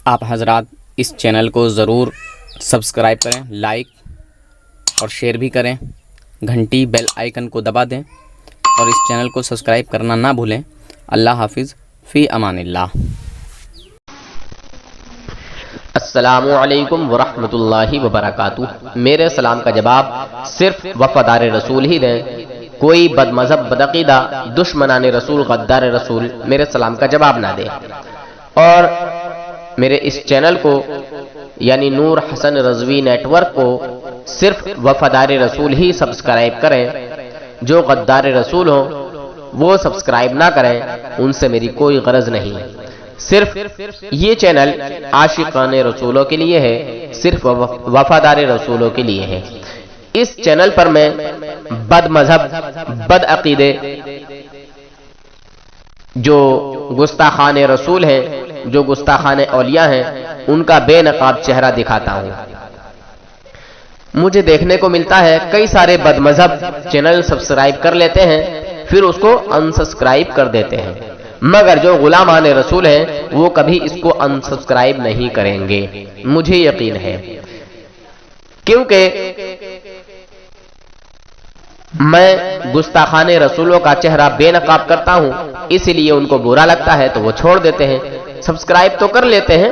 آپ حضرات اس چینل کو ضرور سبسکرائب کریں، لائک اور شیئر بھی کریں، گھنٹی بیل آئیکن کو دبا دیں اور اس چینل کو سبسکرائب کرنا نہ بھولیں۔ اللہ حافظ، فی امان اللہ۔ السلام علیکم ورحمۃ اللہ وبرکاتہ۔ میرے سلام کا جواب صرف وفادار رسول ہی دیں۔ کوئی بد مذہب، بدعقیدہ، دشمنان رسول، غدار رسول میرے سلام کا جواب نہ دے، اور میرے اس چینل کو یعنی نور حسن رضوی نیٹ ورک کو صرف وفادار رسول ہی سبسکرائب کریں۔ جو غدار رسول ہوں وہ سبسکرائب نہ کریں، ان سے میری کوئی غرض نہیں۔ صرف یہ چینل عاشقان رسولوں کے لیے ہے، صرف وفادار رسولوں کے لیے ہے۔ اس چینل پر میں بد مذہب، بد عقیدے، جو گستاخان رسول ہیں، جو گستاخان اولیاء ہیں، ان کا بے نقاب چہرہ دکھاتا ہوں۔ مجھے دیکھنے کو ملتا ہے کئی سارے بد مذہب چینل سبسکرائب کر لیتے ہیں، پھر اس کو انسبسکرائب کر دیتے ہیں، مگر جو غلامان رسول ہیں وہ کبھی اس کو انسبسکرائب نہیں کریں گے، مجھے یقین ہے، کیونکہ میں گستاخان رسولوں کا چہرہ بے نقاب کرتا ہوں، اسی لیے ان کو برا لگتا ہے تو وہ چھوڑ دیتے ہیں۔ سبسکرائب تو کر لیتے ہیں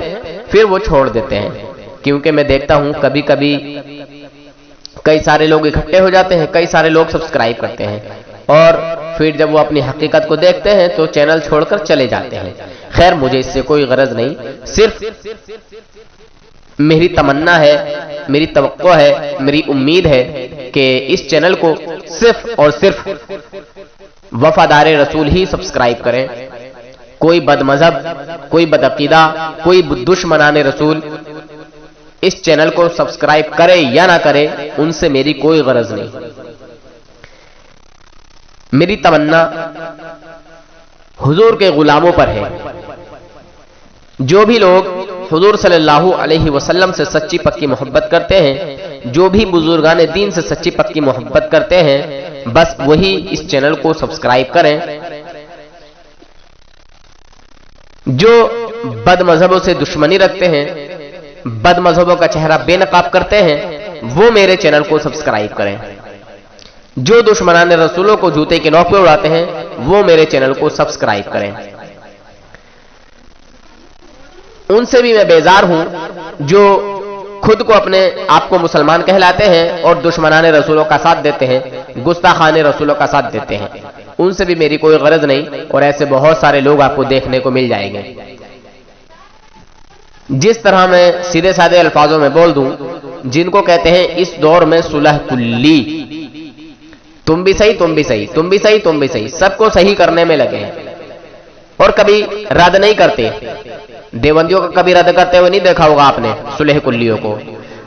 پھر وہ چھوڑ دیتے ہیں، کیونکہ میں دیکھتا ہوں کبھی کبھی کئی سارے لوگ اکٹھے ہو جاتے ہیں، کئی سارے لوگ سبسکرائب کرتے ہیں، اور پھر جب وہ اپنی حقیقت کو دیکھتے ہیں تو چینل چھوڑ کر چلے جاتے ہیں۔ خیر، مجھے اس سے کوئی غرض نہیں، صرف میری تمنا ہے، میری توقع ہے، میری امید ہے کہ اس چینل کو صرف اور صرف وفادار رسول ہی سبسکرائب کریں۔ کوئی بد مذہب، کوئی بدعقیدہ، کوئی دشمنان رسول اس چینل کو سبسکرائب کرے یا نہ کرے، ان سے میری کوئی غرض نہیں۔ میری تمنا حضور کے غلاموں پر ہے۔ جو بھی لوگ حضور صلی اللہ علیہ وسلم سے سچی پکی محبت کرتے ہیں، جو بھی بزرگان دین سے سچی پکی محبت کرتے ہیں، بس وہی اس چینل کو سبسکرائب کریں۔ جو بد مذہبوں سے دشمنی رکھتے ہیں، بد مذہبوں کا چہرہ بے نقاب کرتے ہیں، وہ میرے چینل کو سبسکرائب کریں۔ جو دشمنان رسولوں کو جوتے کے نوک پہ اڑاتے ہیں، وہ میرے چینل کو سبسکرائب کریں۔ ان سے بھی میں بیزار ہوں جو خود کو اپنے آپ کو مسلمان کہلاتے ہیں اور دشمنان رسولوں کا ساتھ دیتے ہیں، گستاخان رسولوں کا ساتھ دیتے ہیں۔ ان سے بھی میری کوئی غرض نہیں، اور ایسے بہت سارے لوگ آپ کو دیکھنے کو مل جائیں گے۔ جس طرح میں سیدھے سادے الفاظوں میں بول دوں، جن کو کہتے ہیں اس دور میں صلح کلی، تم بھی صحیح، تم بھی صحیح، تم بھی صحیح، تم بھی صحیح، سب کو صحیح کرنے میں لگے ہیں، اور کبھی رد نہیں کرتے۔ دیوبندیوں کا کبھی رد کرتے ہوئے نہیں دیکھا ہوگا آپ نے صلح کلیوں کو۔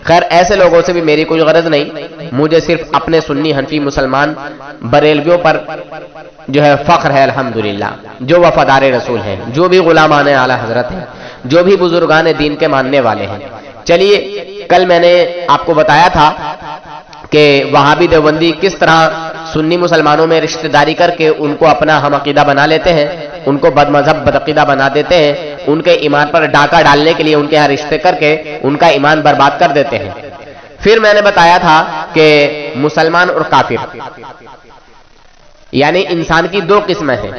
خیر، ایسے لوگوں سے بھی میری کوئی غرض نہیں، مجھے صرف اپنے سنی حنفی مسلمان بریلویوں پر جو ہے فخر ہے، الحمدللہ، جو وفادار رسول ہیں، جو بھی غلامان اعلی حضرت ہیں، جو بھی بزرگان دین کے ماننے والے ہیں۔ چلیے، کل میں نے آپ کو بتایا تھا کہ وہابی دیوبندی کس طرح سنی مسلمانوں میں رشتہ داری کر کے ان کو اپنا ہم عقیدہ بنا لیتے ہیں، ان کو بد مذہب، بد عقیدہ بنا دیتے ہیں، ان کے ایمان پر ڈاکہ ڈالنے کے لیے ان کے یہاں رشتے کر کے ان کا ایمان برباد کر دیتے ہیں۔ پھر میں نے بتایا تھا کہ مسلمان اور کافر یعنی انسان کی دو قسمیں ہیں،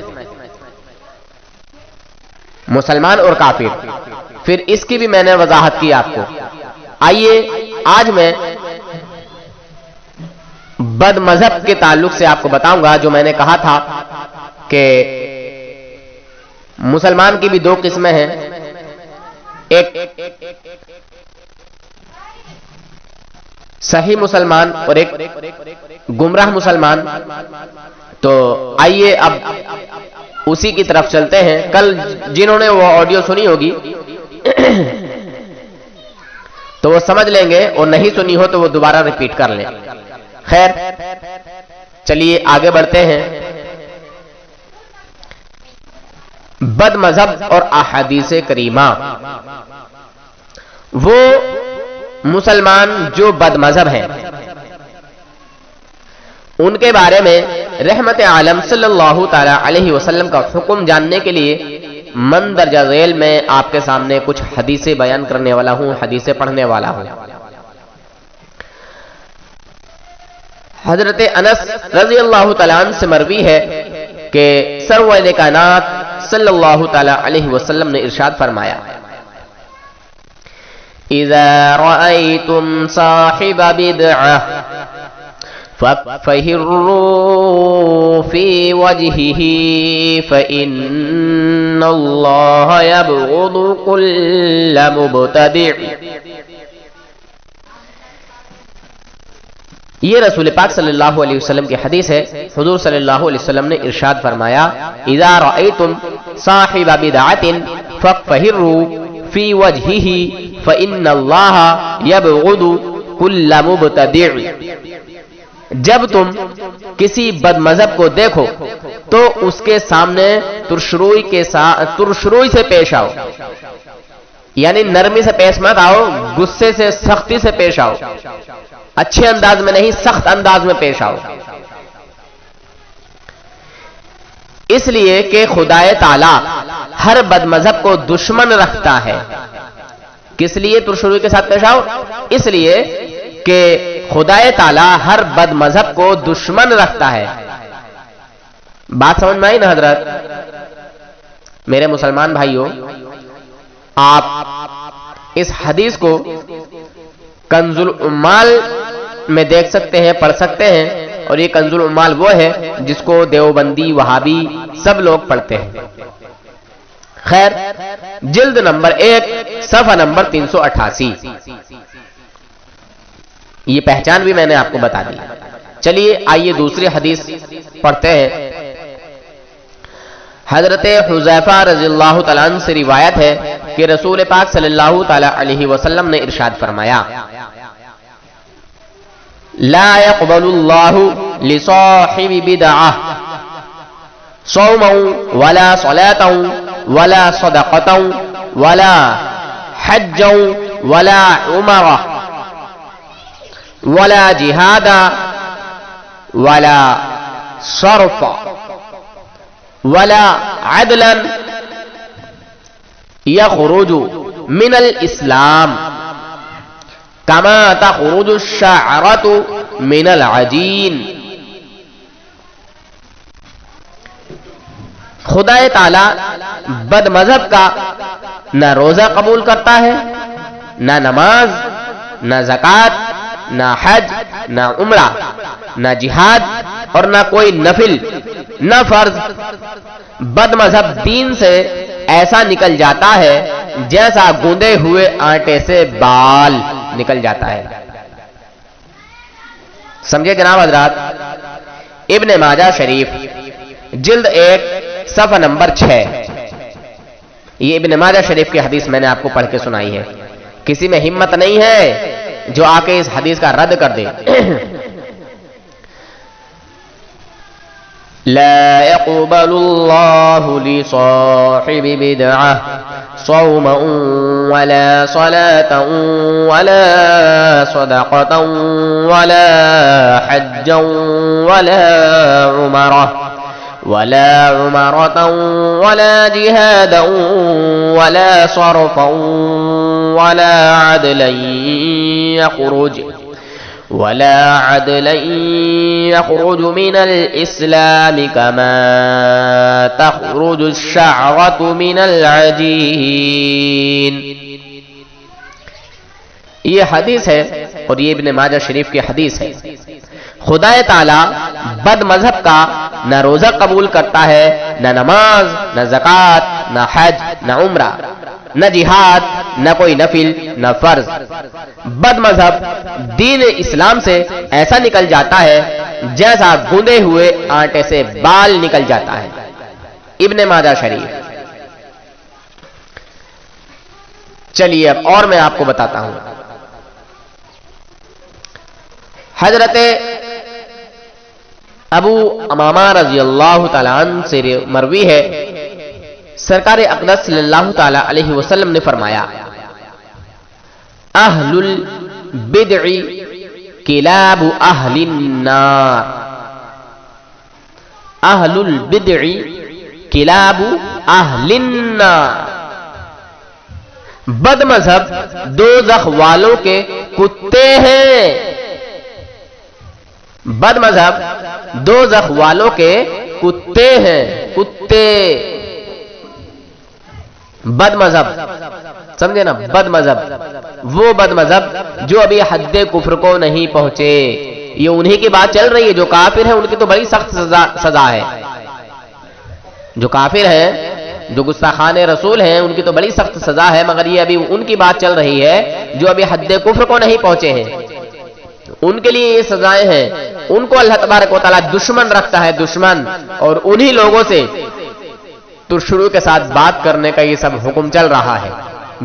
مسلمان اور کافر۔ پھر اس کی بھی میں نے وضاحت کی آپ کو۔ آئیے آج میں بد مذہب کے تعلق سے آپ کو بتاؤں گا، جو میں نے کہا تھا کہ مسلمان کی بھی دو قسمیں ہیں، ایک صحیح مسلمان اور ایک گمراہ مسلمان۔ تو آئیے اب اسی کی طرف چلتے ہیں۔ کل جنہوں نے وہ آڈیو سنی ہوگی تو وہ سمجھ لیں گے، اور نہیں سنی ہو تو وہ دوبارہ ریپیٹ کر لیں۔ خیر، چلیے آگے بڑھتے ہیں۔ بد مذہب اور احادیث کریمہ، وہ مسلمان جو بد مذہب ہیں ان کے بارے میں رحمت عالم صلی اللہ تعالی علیہ وسلم کا حکم جاننے کے لیے مندرجہ ذیل میں آپ کے سامنے کچھ حدیثیں بیان کرنے والا ہوں، حدیثیں پڑھنے والا ہوں۔ حضرت انس رضی اللہ تعالیٰ عنہ سے مروی ہے کہ سرور کائنات صلی اللہ تعالیٰ علیہ وسلم نے ارشاد فرمایا، اذا رأيتم صاحب بدعة ففهروا في وجهه فإن الله يبغض كل مبتدع۔ یہ رسول پاک صلی اللہ علیہ وسلم کی حدیث ہے۔ حضور صلی اللہ علیہ وسلم نے ارشاد فرمایا، اذا رأيتم صاحب بدعة ففهروا في وجهه فإن الله يبغض كل مبتدع۔ جب تم کسی بد مذہب کو دیکھو تو اس کے سامنے ترشروئی سے پیش آؤ، یعنی نرمی سے پیش مت آؤ، غصے سے، سختی سے پیش آؤ، اچھے انداز میں نہیں، سخت انداز میں پیش آؤ۔ اس لیے کہ خدائے تعالی ہر بد مذہب کو دشمن رکھتا ہے۔ کس لیے ترشروئی کے ساتھ پیش آؤ؟ اس لیے کہ خدائے تعالی ہر بد مذہب کو دشمن رکھتا ہے۔ بات سمجھ میں آئی نا حضرت؟ میرے مسلمان بھائیوں، آپ اس حدیث کو کنز العمال میں دیکھ سکتے ہیں، پڑھ سکتے ہیں، اور یہ کنز العمال وہ ہے جس کو دیوبندی، وہابی سب لوگ پڑھتے ہیں۔ خیر، جلد نمبر 1 صفحہ نمبر 388، یہ پہچان بھی میں نے آپ کو بتا دی۔ چلیے آئیے دوسری حدیث پڑھتے ہیں۔ حضرت حذیفہ رضی اللہ تعالیٰ عنہ سے روایت ہے کہ رسول پاک صلی اللہ تعالیٰ علیہ وسلم نے ارشاد فرمایا، لا يقبل اللہ لصاحب بدعہ صوما ولا صلاة ولا صدقة ولا حج ولا عمرہ ولا جہاد ولا صرف ولا عدلا یخرج من الاسلام کما تخرج الشعرۃ من العجین۔ خدا تعالی بد مذہب کا نہ روزہ قبول کرتا ہے، نہ نماز، نہ زکوٰۃ، نہ حج، نہ عمرہ، نہ جہاد، اور نہ کوئی نفل، نہ فرض۔ بد مذہب دین سے ایسا نکل جاتا ہے جیسا گوندے ہوئے آٹے سے بال نکل جاتا ہے۔ سمجھے جناب حضرات؟ ابن ماجہ شریف جلد 1 صفحہ نمبر 6، یہ ابن ماجہ شریف کی حدیث میں نے آپ کو پڑھ کے سنائی ہے۔ کسی میں ہمت نہیں ہے جو آ کے اس حدیث کا رد کر دے۔ لا يقبل الله لصاحب بدعة صوما ولا صلاة ولا صدقة ولا حجا ولا عمرة ولا جهادا ولا صرفا ولا عدلا يخرج من الإسلام كما تخرج الشعرة من العجين۔ یہ حدیث ہے اور یہ ابن ماجہ شریف کی حدیث ہے۔ خدا تعالی بد مذہب کا نہ روزہ قبول کرتا ہے، نہ نماز، نہ زکوٰۃ، نہ حج، نہ عمرہ، نہ جہاد، نہ کوئی نفل، نہ فرض۔ بد مذہب دین اسلام سے ایسا نکل جاتا ہے جیسا گوندے ہوئے آٹے سے بال نکل جاتا ہے۔ ابن ماجہ شریف۔ چلیے اب اور میں آپ کو بتاتا ہوں۔ حضرت ابو امامہ رضی اللہ تعالیٰ عنہ سے مروی ہے، سرکار اقدس صلی اللہ تعالیٰ علیہ وسلم نے فرمایا، اہل البدع کلاب اہل النار۔ اہل البدع کلاب اہل النار، بد مذہب دوزخ والوں کے کتے ہیں، بد مذہب دوزخ والوں کے کتے ہیں، کتے، بد مذہب، سمجھے نا، بد مذہب، وہ بد مذہب جو ابھی حد کفر کو نہیں پہنچے، یہ انہی کی بات چل رہی ہے۔ جو کافر ہیں ان کی تو بڑی سخت سزا ہے، جو کافر ہیں، جو گستاخان رسول ہیں، ان کی تو بڑی سخت سزا ہے، مگر یہ ابھی ان کی بات چل رہی ہے جو ابھی حد کفر کو نہیں پہنچے ہیں، ان کے لیے یہ سزائیں ہیں۔ ان کو اللہ تبارک و تعالیٰ دشمن رکھتا ہے، دشمن، اور انہی لوگوں سے تو شروع کے ساتھ بات کرنے کا یہ سب حکم چل رہا ہے۔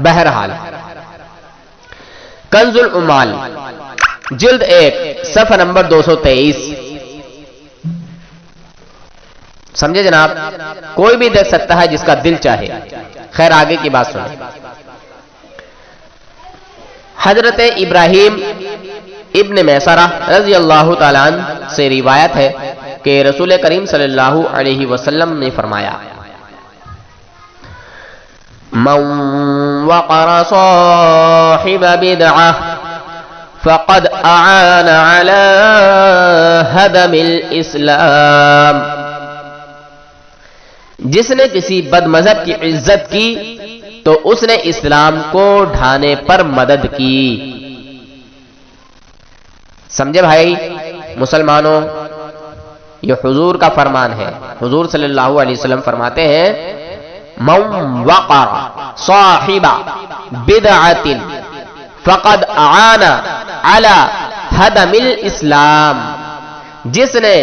بہرحال کنز العمال جلد 1 صفحہ نمبر 223، سمجھے جناب، کوئی بھی دیکھ سکتا ہے جس کا دل چاہے۔ خیر آگے کی بات سنیں۔ حضرت ابراہیم ابن میسرہ رضی اللہ تعالیٰ عنہ سے روایت ہے کہ رسول کریم صلی اللہ علیہ وسلم نے فرمایا، من وقر صاحب بدعہ فقد اعان على هدم الاسلام، جس نے کسی بد مذہب کی عزت کی تو اس نے اسلام کو ڈھانے پر مدد کی۔ سمجھے بھائی مسلمانوں، یہ حضور کا فرمان ہے۔ حضور صلی اللہ علیہ وسلم فرماتے ہیں، من وقر صاحب بدعۃ فقد اعان علی ہدم الاسلام، جس نے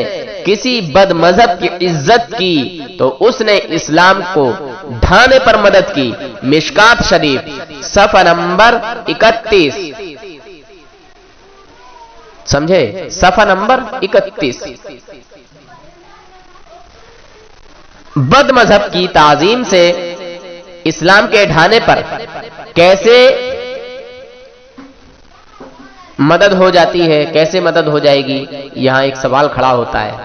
کسی بد مذہب کی عزت کی تو اس نے اسلام کو ڈھانے پر مدد کی۔ مشکات شریف صفحہ نمبر 31، سمجھے، صفحہ نمبر 31۔ بد مذہب کی تعظیم سے اسلام کے ڈھانے پر کیسے مدد ہو جاتی ہے، کیسے مدد ہو جائے گی؟ یہاں ایک سوال کھڑا ہوتا ہے،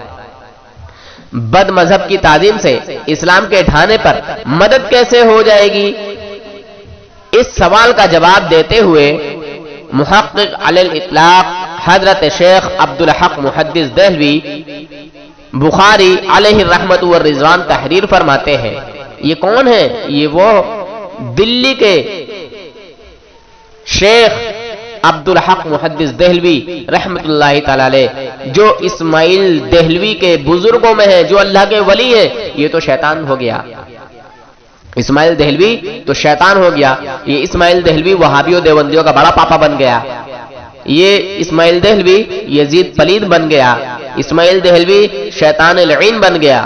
بد مذہب کی تعظیم سے اسلام کے ڈھانے پر مدد کیسے ہو جائے گی؟ اس سوال کا جواب دیتے ہوئے محقق علی الاطلاق حضرت شیخ عبدالحق محدث دہلوی بخاری علیہ الرحمت والرضوان تحریر فرماتے ہیں۔ یہ کون ہے؟ یہ وہ دلی کے شیخ عبدالحق محدث دہلوی رحمت اللہ تعالی علیہ، جو اسماعیل دہلوی کے بزرگوں میں ہے، جو اللہ کے ولی ہے۔ یہ تو شیطان ہو گیا، اسماعیل دہلوی تو شیطان ہو گیا۔ یہ اسماعیل دہلوی وہابیوں دیوبندیوں کا بڑا پاپا بن گیا۔ یہ اسماعیل دہلوی یزید پلید بن گیا، اسماعیل دہلوی شیطان لعین بن گیا۔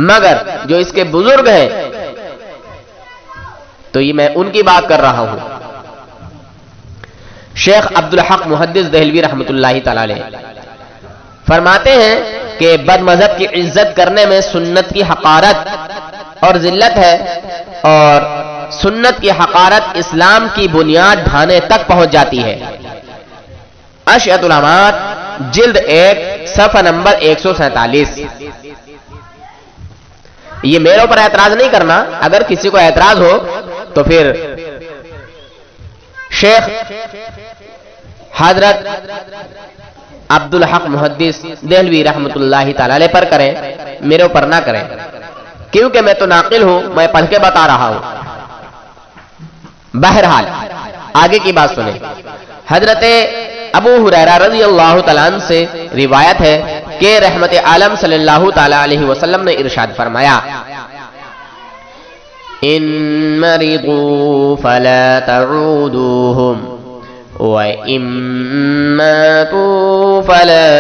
مگر جو اس کے بزرگ ہیں تو یہ میں ان کی بات کر رہا ہوں۔ شیخ عبدالحق محدث دہلوی رحمت اللہ تعالی علیہ فرماتے ہیں کہ بد مذہب کی عزت کرنے میں سنت کی حقارت اور ذلت ہے، اور سنت کی حقارت اسلام کی بنیاد ڈھانے تک پہنچ جاتی ہے۔ اشعت الامات جلد 1 صفحہ نمبر 147۔ یہ میرے اوپر اعتراض نہیں کرنا، اگر کسی کو اعتراض ہو تو پھر شیخ حضرت عبدالحق محدث دہلوی رحمت اللہ تعالی علیہ پر کریں، میرے اوپر نہ کریں، کیونکہ میں تو ناقل ہوں، میں پڑھ کے بتا رہا ہوں۔ بہرحال آگے کی بات سنیں۔ حضرت ابو ہریرہ رضی اللہ تعالیٰ عنہ سے روایت ہے کہ رحمت عالم صلی اللہ تعالیٰ علیہ وسلم نے ارشاد فرمایا، ان مرضوا فلا تعودوهم وَإِن مَّاتُوا فَلَا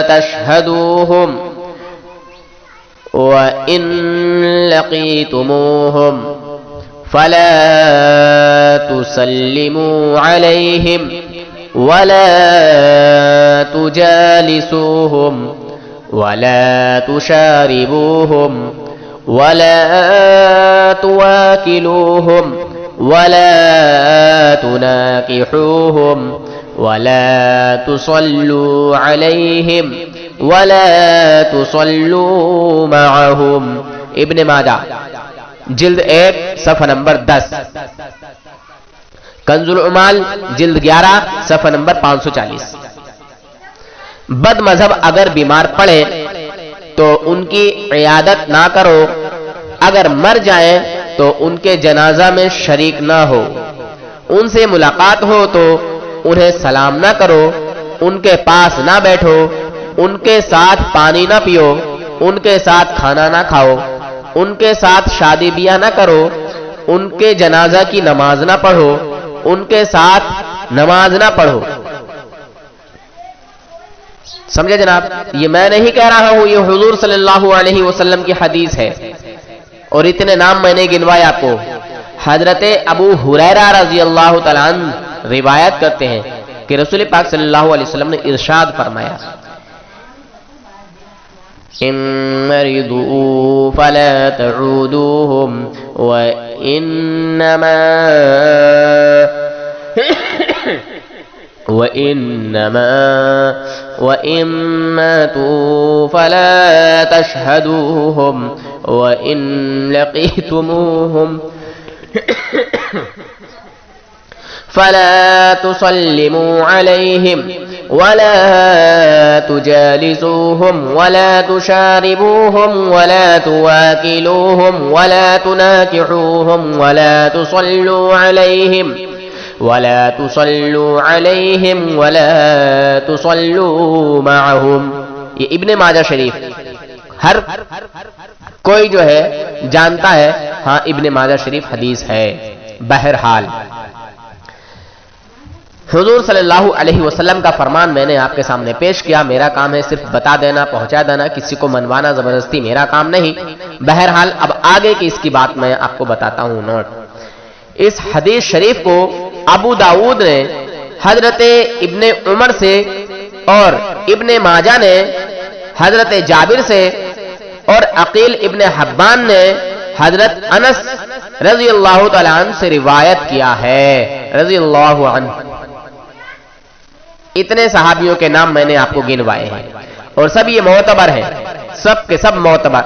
تَشْهَدُوهُمْ وَإِن لَّقِيتُمُوهُمْ فَلَا تُسَلِّمُوا عَلَيْهِمْ وَلَا تُجَالِسُوهُمْ وَلَا تُشَارِبُوهُمْ وَلَا تُوَاكِلُوهُمْ وَلَا تُنَاكِحُوهُمْ وَلَا تُصَلُّوا عَلَيْهِمْ وَلَا تُصَلُّوا مَعَهُمْ ابن ماجہ جلد 1 صفحہ نمبر 10، کنز العمال جلد 11 صفحہ نمبر 540۔ بد مذہب اگر بیمار پڑے تو ان کی عیادت نہ کرو، اگر مر جائیں تو ان کے جنازہ میں شریک نہ ہو، ان سے ملاقات ہو تو انہیں سلام نہ کرو، ان کے پاس نہ بیٹھو، ان کے ساتھ پانی نہ پیو، ان کے ساتھ کھانا نہ کھاؤ، ان کے ساتھ شادی بیاہ نہ کرو، ان کے جنازہ کی نماز نہ پڑھو، ان کے ساتھ نماز نہ پڑھو۔ سمجھے جناب؟ یہ میں نہیں کہہ رہا ہوں، یہ حضور صلی اللہ علیہ وسلم کی حدیث ہے، اور اتنے نام میں نے گنوائے آپ کو۔ حضرت ابو ہریرہ رضی اللہ تعالیٰ عنہ روایت کرتے ہیں کہ رسول پاک صلی اللہ علیہ وسلم نے ارشاد فرمایا، ان مرضوا فلا تعودوهم وإن ماتوا فلا تشهدوهم وإن لقيتموهم فلا تسلموا عليهم ولا تجالسوهم ولا تشاربوهم ولا تواكلوهم ولا تناكحوهم ولا تصلوا عليهم ولا تصلوا معهم۔ یہ ابن ماجہ شریف ہر کوئی جو ہے جانتا ہے، ہاں ابن ماجہ شریف حدیث ہے۔ بہرحال حضور صلی اللہ علیہ وسلم کا فرمان میں نے آپ کے سامنے پیش کیا، میرا کام ہے صرف بتا دینا، پہنچا دینا، کسی کو منوانا زبردستی میرا کام نہیں۔ بہرحال اب آگے کی اس کی بات میں آپ کو بتاتا ہوں۔ نوٹ، اس حدیث شریف کو ابو داؤد نے حضرت ابن عمر سے اور ابن ماجہ نے حضرت جابر سے اور عقیل ابن حبان نے حضرت انس رضی اللہ تعالیٰ عنہ سے روایت کیا ہے، رضی اللہ عنہ۔ اتنے صحابیوں کے نام میں نے آپ کو گنوائے ہیں، اور سب یہ معتبر ہیں، سب کے سب معتبر۔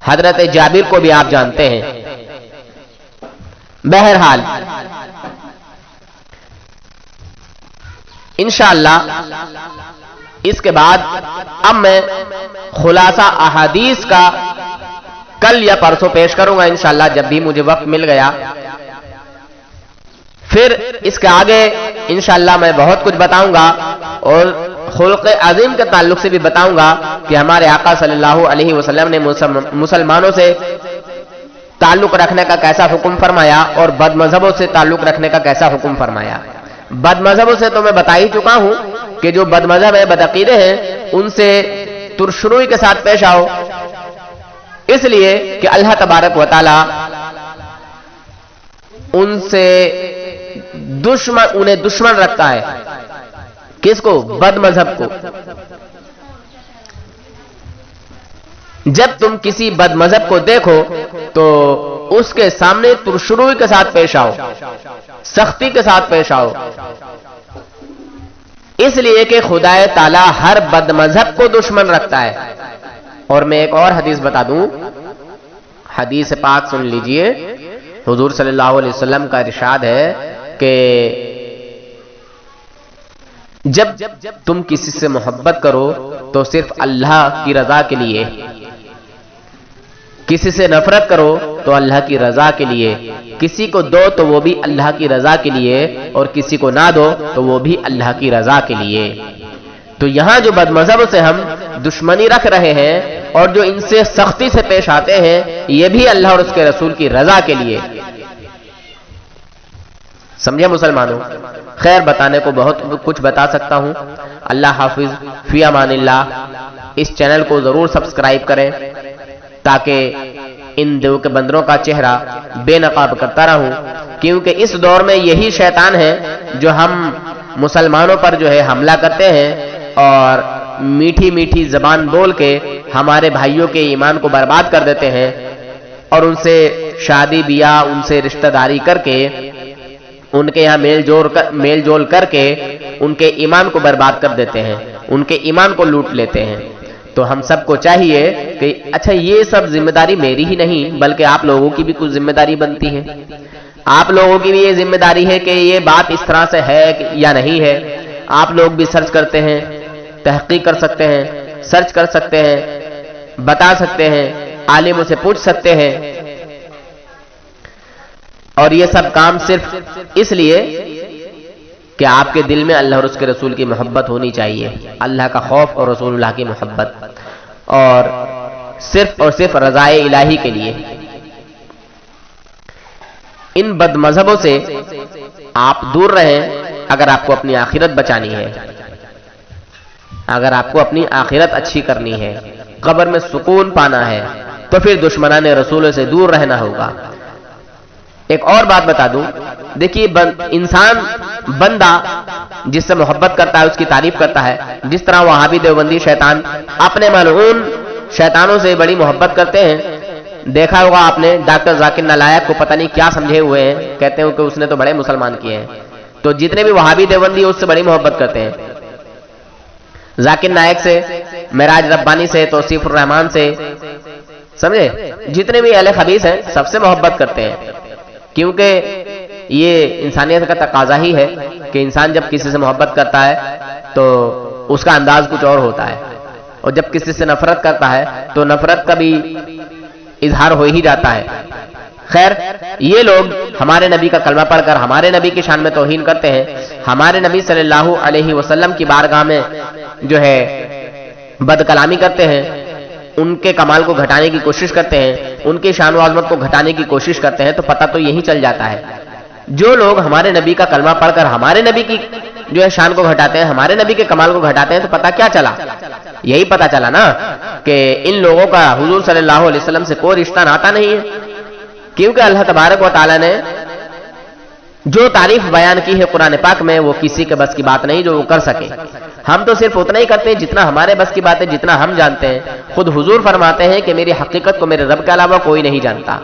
حضرت جابر کو بھی آپ جانتے ہیں۔ بہرحال انشاءاللہ اس کے بعد اب میں خلاصہ احادیث کا کل یا پرسوں پیش کروں گا انشاءاللہ، جب بھی مجھے وقت مل گیا۔ پھر اس کے آگے انشاءاللہ میں بہت کچھ بتاؤں گا، اور خلق عظیم کے تعلق سے بھی بتاؤں گا کہ ہمارے آقا صلی اللہ علیہ وسلم نے مسلمانوں سے تعلق رکھنے کا کیسا حکم فرمایا، اور بد مذہبوں سے تعلق رکھنے کا کیسا حکم فرمایا۔ بد مذہبوں سے تو میں بتا ہی چکا ہوں کہ جو بد مذہب ہے، بد عقیدے ہیں، ان سے ترشروئی کے ساتھ پیش آؤ، اس لیے کہ اللہ تبارک و تعالی ان سے انہیں دشمن رکھتا ہے۔ کس کو؟ بد مذہب کو۔ جب تم کسی بد مذہب کو دیکھو تو اس کے سامنے ترشروئی کے ساتھ پیش آؤ، سختی کے ساتھ پیش آؤ، اس لیے کہ خدا تعالی ہر بد مذہب کو دشمن رکھتا ہے۔ اور میں ایک اور حدیث بتا دوں، حدیث پاک سن لیجئے۔ حضور صلی اللہ علیہ وسلم کا ارشاد ہے کہ جب تم کسی سے محبت کرو تو صرف اللہ کی رضا کے لیے، کسی سے نفرت کرو تو اللہ کی رضا کے لیے، کسی کو دو تو وہ بھی اللہ کی رضا کے لیے، اور کسی کو نہ دو تو وہ بھی اللہ کی رضا کے لیے۔ تو یہاں جو بد مذہب سے ہم دشمنی رکھ رہے ہیں اور جو ان سے سختی سے پیش آتے ہیں، یہ بھی اللہ اور اس کے رسول کی رضا کے لیے۔ سمجھے مسلمانوں؟ خیر، بتانے کو بہت کچھ بتا سکتا ہوں۔ اللہ حافظ، فی امان اللہ۔ اس چینل کو ضرور سبسکرائب کریں تاکہ ان دو کے بندروں کا چہرہ بے نقاب کرتا رہوں، کیونکہ اس دور میں یہی شیطان ہے جو ہم مسلمانوں پر جو ہے حملہ کرتے ہیں، اور میٹھی میٹھی زبان بول کے ہمارے بھائیوں کے ایمان کو برباد کر دیتے ہیں، اور ان سے شادی بیاہ، ان سے رشتہ داری کر کے، ان کے یہاں میل جول کر کے ان کے ایمان کو برباد کر دیتے ہیں، ان کے ایمان کو لوٹ لیتے ہیں۔ تو ہم سب کو چاہیے کہ اچھا یہ سب ذمہ داری میری ہی نہیں بلکہ آپ لوگوں کی بھی کچھ ذمہ داری بنتی ہے. آپ لوگوں کی بھی یہ ذمہ داری ہے کہ یہ بات اس طرح سے ہے یا نہیں ہے. آپ لوگ بھی سرچ کرتے ہیں, تحقیق کر سکتے ہیں, سرچ کر سکتے ہیں, بتا سکتے ہیں, عالموں سے پوچھ سکتے ہیں. اور یہ سب کام صرف اس لیے کہ آپ کے دل میں اللہ اور اس کے رسول کی محبت ہونی چاہیے, اللہ کا خوف اور رسول اللہ کی محبت, اور صرف رضائے الہی کے لیے. ان بد مذہبوں سے آپ دور رہیں اگر آپ کو اپنی آخرت بچانی ہے, اگر آپ کو اپنی آخرت اچھی کرنی ہے, قبر میں سکون پانا ہے, تو پھر دشمنان رسول سے دور رہنا ہوگا. ایک اور بات بتا دوں, دیکھیے انسان بندہ جس سے محبت کرتا ہے اس کی تعریف کرتا ہے, جس طرح وہابی دیوبندی شیطان اپنے ملعون شیطانوں سے بڑی محبت کرتے ہیں. دیکھا ہوگا آپ نے ڈاکٹر ذاکر نالائق کو پتہ نہیں کیا سمجھے ہوئے ہیں, کہتے ہیں کہ اس نے تو بڑے مسلمان کیے ہیں. تو جتنے بھی وہابی دیوبندی اس سے بڑی محبت کرتے ہیں, ذاکر نائک سے, معراج ربانی سے, توصیف الرحمان سے, سمجھے, جتنے بھی اہل حدیث ہیں سب سے محبت کرتے ہیں. کیونکہ یہ انسانیت کا تقاضا ہی ہے کہ انسان جب کسی سے محبت کرتا ہے تو اس کا انداز کچھ اور ہوتا ہے, اور جب کسی سے نفرت کرتا ہے تو نفرت کا بھی اظہار ہو ہی جاتا ہے. خیر, یہ لوگ ہمارے نبی کا کلمہ پڑھ کر ہمارے نبی کی شان میں توہین کرتے ہیں, ہمارے نبی صلی اللہ علیہ وسلم کی بارگاہ میں جو ہے بد کلامی کرتے ہیں, ان کے کمال کو گھٹانے کی کوشش کرتے ہیں, ان کی شان و عظمت کو گھٹانے کی کوشش کرتے ہیں. تو پتہ تو یہی چل جاتا ہے, جو لوگ ہمارے نبی کا کلمہ پڑھ کر ہمارے نبی کی جو ہے شان کو گھٹاتے ہیں, ہمارے نبی کے کمال کو گھٹاتے ہیں, تو پتہ کیا چلا, یہی پتہ چلا نا کہ ان لوگوں کا حضور صلی اللہ علیہ وسلم سے کوئی رشتہ ناتا نہیں ہے. کیونکہ اللہ تبارک و تعالیٰ نے جو تعریف بیان کی ہے قرآن پاک میں وہ کسی کے بس کی بات نہیں جو وہ کر سکے. ہم تو صرف اتنا ہی کرتے ہیں جتنا ہمارے بس کی بات ہے, جتنا ہم جانتے ہیں. خود حضور فرماتے ہیں کہ میری حقیقت کو میرے رب کے علاوہ کوئی نہیں جانتا.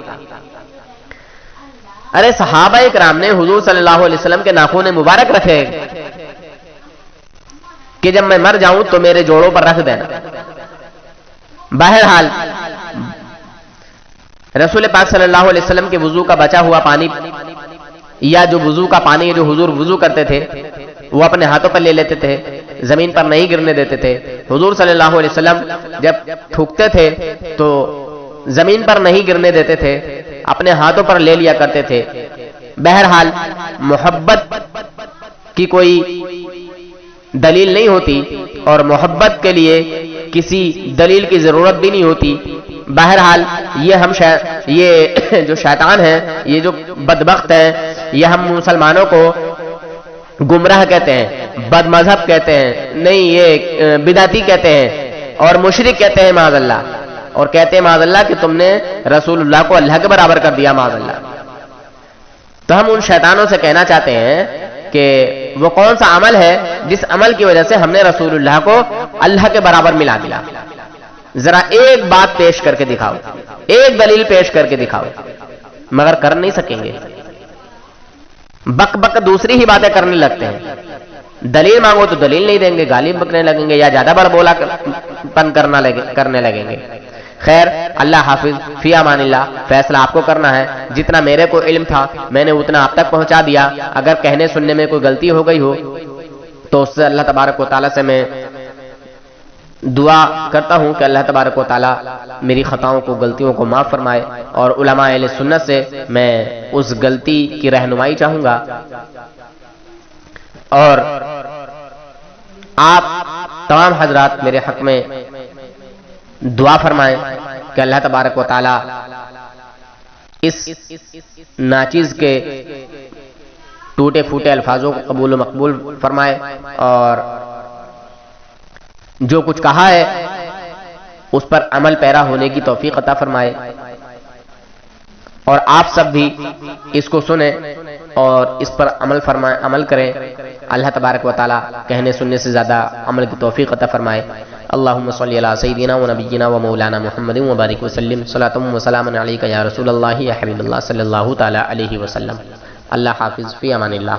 ارے صحابہ کرام نے حضور صلی اللہ علیہ وسلم کے ناخن مبارک رکھے کہ جب میں مر جاؤں تو میرے جوڑوں پر رکھ دینا. بہرحال رسول پاک صلی اللہ علیہ وسلم کے وضو کا بچا ہوا پانی یا جو وضو کا پانی جو حضور وضو کرتے تھے وہ اپنے ہاتھوں پر لے لیتے تھے, زمین پر نہیں گرنے دیتے تھے. حضور صلی اللہ علیہ وسلم جب تھوکتے تھے تو زمین پر نہیں گرنے دیتے تھے, اپنے ہاتھوں پر لے لیا کرتے تھے. بہرحال محبت کی کوئی دلیل نہیں ہوتی اور محبت کے لیے کسی دلیل کی ضرورت بھی نہیں ہوتی. بہرحال یہ جو شیطان ہیں, یہ جو بدبخت ہیں, یہ ہم مسلمانوں کو گمراہ کہتے ہیں, بد مذہب کہتے ہیں, نہیں یہ بدعتی کہتے ہیں اور مشرک کہتے ہیں معاذ اللہ, اور کہتے ہیں معاذ اللہ کہ تم نے رسول اللہ کو اللہ کے برابر کر دیا معاذ اللہ. تو ہم ان شیطانوں سے کہنا چاہتے ہیں کہ وہ کون سا عمل ہے جس عمل کی وجہ سے ہم نے رسول اللہ کو اللہ کے برابر ملا دیا. ذرا ایک بات پیش کر کے دکھاؤ, ایک دلیل پیش کر کے دکھاؤ. مگر کر نہیں سکیں گے, بک بک دوسری ہی باتیں کرنے لگتے ہیں. دلیل مانگو تو دلیل نہیں دیں گے, گالی بکنے لگیں گے یا زیادہ بڑ بولا پن کرنے لگیں گے. خیر, اللہ حافظ, فی امان اللہ. فیصلہ آپ کو کرنا ہے. جتنا میرے کو علم تھا میں نے اتنا آپ تک پہنچا دیا. اگر کہنے سننے میں کوئی غلطی ہو گئی ہو تو اس سے اللہ تبارک و تعالیٰ سے میں دعا کرتا ہوں کہ اللہ تبارک و تعالیٰ میری خطاؤں کو, غلطیوں کو معاف فرمائے, اور علماء اہل سنت سے میں اس غلطی کی رہنمائی چاہوں گا. اور آپ تمام حضرات میرے حق میں دعا فرمائیں کہ اللہ تبارک و تعالیٰ اس ناچیز کے ٹوٹے پھوٹے الفاظوں کو قبول و مقبول فرمائے, اور جو کچھ کہا ہے اس پر عمل پیرا ہونے کی توفیق عطا فرمائے. اور آپ سب بھی اس کو سنیں اور اس پر عمل کریں. اللہ تبارک و تعالیٰ کہنے سننے سے زیادہ عمل کی توفیق عطا فرمائے. اللہم صلی علی سیدنا و نبینا و مولانا محمد و بارک وسلم. صلاۃ و سلام علیک یا رسول اللہ یا حبیب اللہ صلی اللہ تعالی علیہ وسلم. اللہ حافظ, فی امان اللہ.